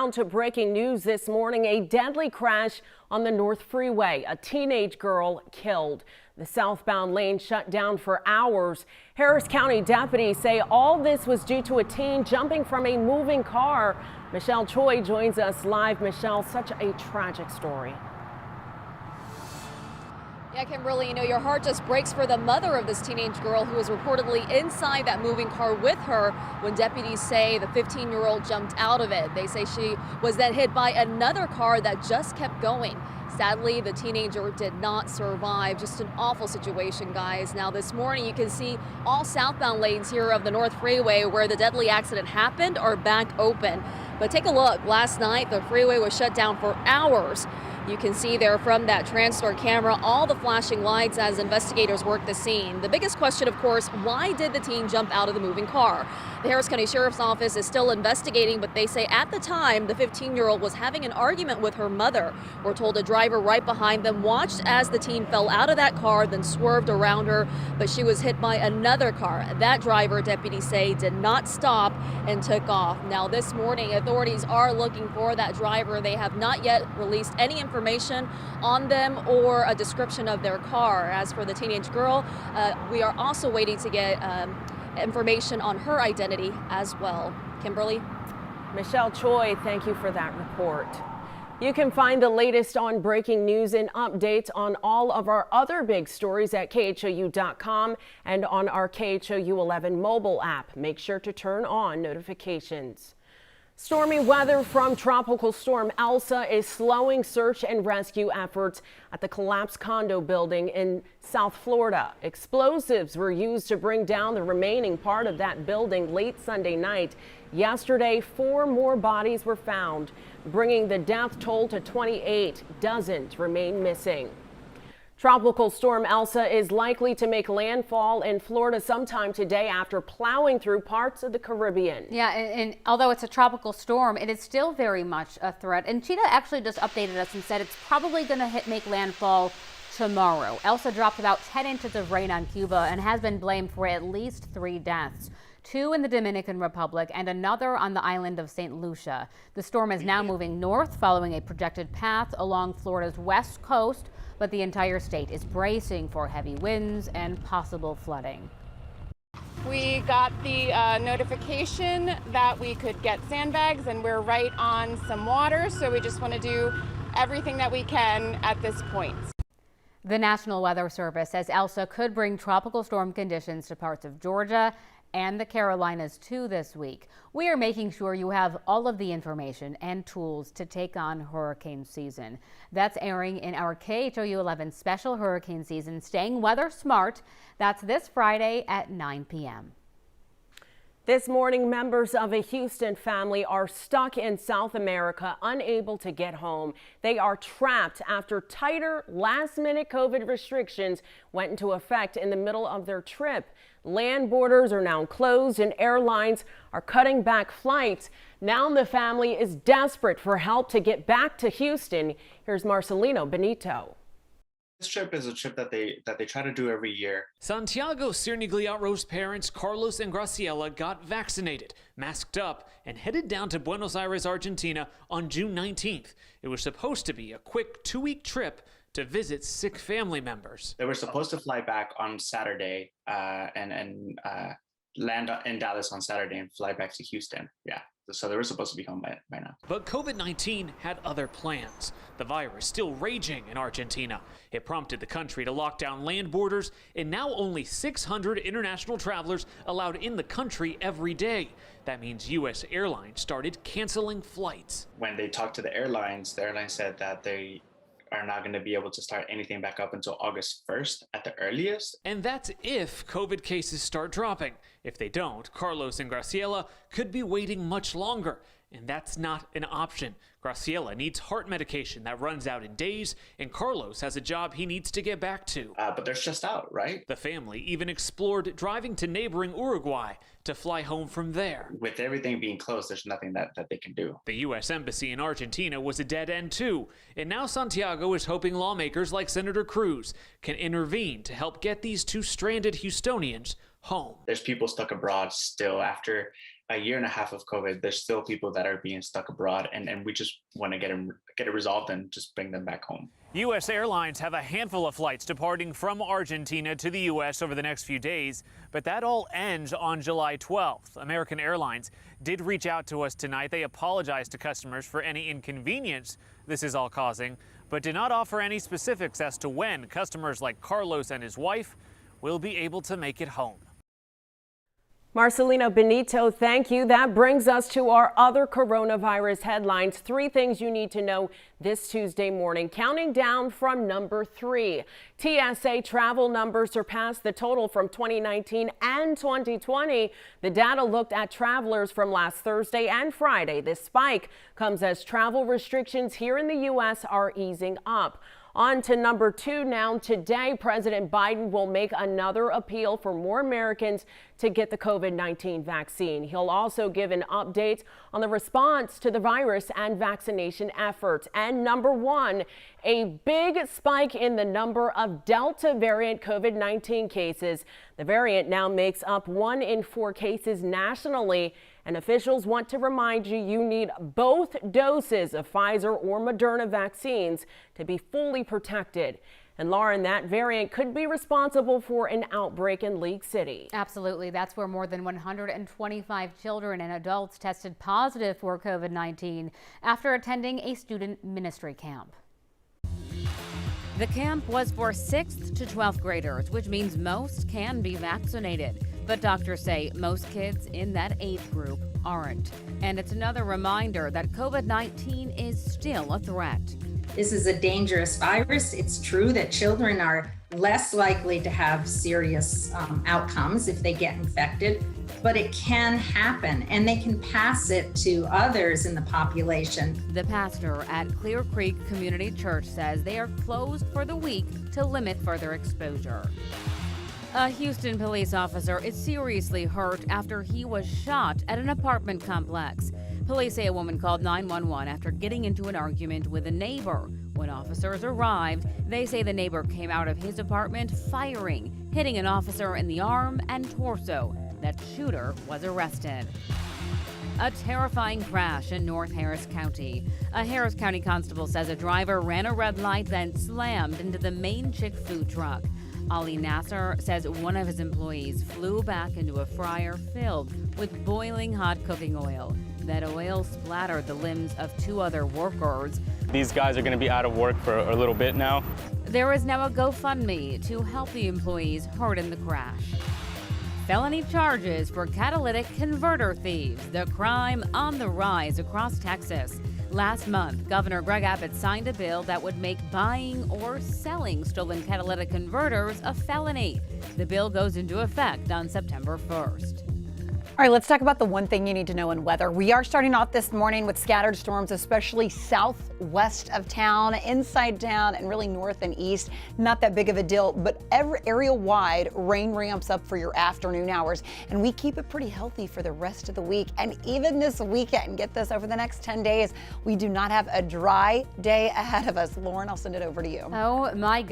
Down to breaking news this morning, a deadly crash on the North Freeway. A teenage girl killed. The southbound lane shut down for hours. Harris County deputies say all this was due to a teen jumping from a moving car. Michelle Choi joins us live. Michelle, such a tragic story. Yeah, Kimberly, your heart just breaks for the mother of this teenage girl who was reportedly inside that moving car with her when deputies say the 15-year-old jumped out of it. They say she was then hit by another car that just kept going. Sadly, the teenager did not survive. Just an awful situation, guys. Now, this morning, you can see all southbound lanes here of the North Freeway where the deadly accident happened are back open. But take a look. Last night, the freeway was shut down for hours. You can see there from that TransStar camera all the flashing lights as investigators work the scene. The biggest question, of course, why did the teen jump out of the moving car? The Harris County Sheriff's Office is still investigating, but they say at the time the 15-year-old was having an argument with her mother. We're told a driver right behind them watched as the teen fell out of that car, then swerved around her, but she was hit by another car. That driver, deputies say, did not stop and took off. Now, this morning, authorities are looking for that driver. They have not yet released any information on them or a description of their car. As for the teenage girl, we are also waiting to get information on her identity as well. Kimberly? Michelle Choi, thank you for that report. You can find the latest on breaking news and updates on all of our other big stories at KHOU.com and on our KHOU 11 mobile app. Make sure to turn on notifications. Stormy weather from Tropical Storm Elsa is slowing search and rescue efforts at the collapsed condo building in South Florida. Explosives were used to bring down the remaining part of that building late Sunday night. Yesterday, 4 more bodies were found, bringing the death toll to 28. Dozens remain missing. Tropical Storm Elsa is likely to make landfall in Florida sometime today after plowing through parts of the Caribbean. Yeah, and although it's a tropical storm, it is still very much a threat. And Cheetah actually just updated us and said it's probably going to make landfall tomorrow. Elsa dropped about 10 inches of rain on Cuba and has been blamed for at least 3 deaths. 2 in the Dominican Republic and another on the island of St. Lucia. The storm is now moving north, following a projected path along Florida's west coast, but the entire state is bracing for heavy winds and possible flooding. We got the notification that we could get sandbags, and we're right on some water, so we just want to do everything that we can at this point. The National Weather Service says Elsa could bring tropical storm conditions to parts of Georgia and the Carolinas too this week. We are making sure you have all of the information and tools to take on hurricane season. That's airing in our KHOU 11 special hurricane season, Staying Weather Smart. That's this Friday at 9 p.m. This morning, members of a Houston family are stuck in South America, unable to get home. They are trapped after tighter last-minute COVID restrictions went into effect in the middle of their trip. Land borders are now closed and airlines are cutting back flights. Now the family is desperate for help to get back to Houston. Here's Marcelino Benito. This trip is a trip that they try to do every year. Santiago Cirnigliaro's parents, Carlos and Graciela, got vaccinated, masked up, and headed down to Buenos Aires, Argentina on June 19th. It was supposed to be a quick 2-week trip to visit sick family members. They were supposed to fly back on Saturday and land in Dallas on Saturday and fly back to Houston. Yeah. So they were supposed to be home by now. But COVID-19 had other plans. The virus still raging in Argentina. It prompted the country to lock down land borders, and now only 600 international travelers allowed in the country every day. That means U.S. airlines started canceling flights. When they talked to the airline said that they are not going to be able to start anything back up until August 1st at the earliest. And that's if COVID cases start dropping. If they don't, Carlos and Graciela could be waiting much longer. And that's not an option. Graciela needs heart medication that runs out in days, and Carlos has a job he needs to get back to. But they're stressed out, right? The family even explored driving to neighboring Uruguay to fly home from there. With everything being closed, there's nothing that they can do. The U.S. Embassy in Argentina was a dead end too, and now Santiago is hoping lawmakers like Senator Cruz can intervene to help get these 2 stranded Houstonians home. There's people stuck abroad still after a year and a half of COVID, there's still people that are being stuck abroad, and we just want to get it resolved and just bring them back home. U.S. airlines have a handful of flights departing from Argentina to the U.S. over the next few days, but that all ends on July 12th. American Airlines did reach out to us tonight. They apologized to customers for any inconvenience this is all causing, but did not offer any specifics as to when customers like Carlos and his wife will be able to make it home. Marcelino Benito, thank you. That brings us to our other coronavirus headlines. 3 things you need to know this Tuesday morning. Counting down from number 3. TSA travel numbers surpassed the total from 2019 and 2020. The data looked at travelers from last Thursday and Friday. This spike comes as travel restrictions here in the U.S. are easing up. On to number 2 now. Today, President Biden will make another appeal for more Americans to get the COVID-19 vaccine. He'll also give an update on the response to the virus and vaccination efforts. And number 1, a big spike in the number of Delta variant COVID-19 cases. The variant now makes up 1 in 4 cases nationally. And officials want to remind you, you need both doses of Pfizer or Moderna vaccines to be fully protected. And Lauren, that variant could be responsible for an outbreak in League City. Absolutely. That's where more than 125 children and adults tested positive for COVID-19 after attending a student ministry camp. The camp was for 6th to 12th graders, which means most can be vaccinated. But doctors say most kids in that age group aren't. And it's another reminder that COVID-19 is still a threat. This is a dangerous virus. It's true that children are less likely to have serious outcomes if they get infected, but it can happen and they can pass it to others in the population. The pastor at Clear Creek Community Church says they are closed for the week to limit further exposure. A Houston police officer is seriously hurt after he was shot at an apartment complex. Police say a woman called 911 after getting into an argument with a neighbor. When officers arrived, they say the neighbor came out of his apartment firing, hitting an officer in the arm and torso. That shooter was arrested. A terrifying crash in North Harris County. A Harris County constable says a driver ran a red light, then slammed into the main chick food truck. Ali Nasser says one of his employees flew back into a fryer filled with boiling hot cooking oil. That oil splattered the limbs of 2 other workers. These guys are going to be out of work for a little bit now. There is now a GoFundMe to help the employees hurt in the crash. Felony charges for catalytic converter thieves, the crime on the rise across Texas. Last month, Governor Greg Abbott signed a bill that would make buying or selling stolen catalytic converters a felony. The bill goes into effect on September 1st. All right, let's talk about the one thing you need to know in weather. We are starting off this morning with scattered storms, especially southwest of town, inside town, and really north and east. Not that big of a deal, but area-wide rain ramps up for your afternoon hours, and we keep it pretty healthy for the rest of the week. And even this weekend, get this, over the next 10 days, we do not have a dry day ahead of us. Lauren, I'll send it over to you. Oh, my goodness.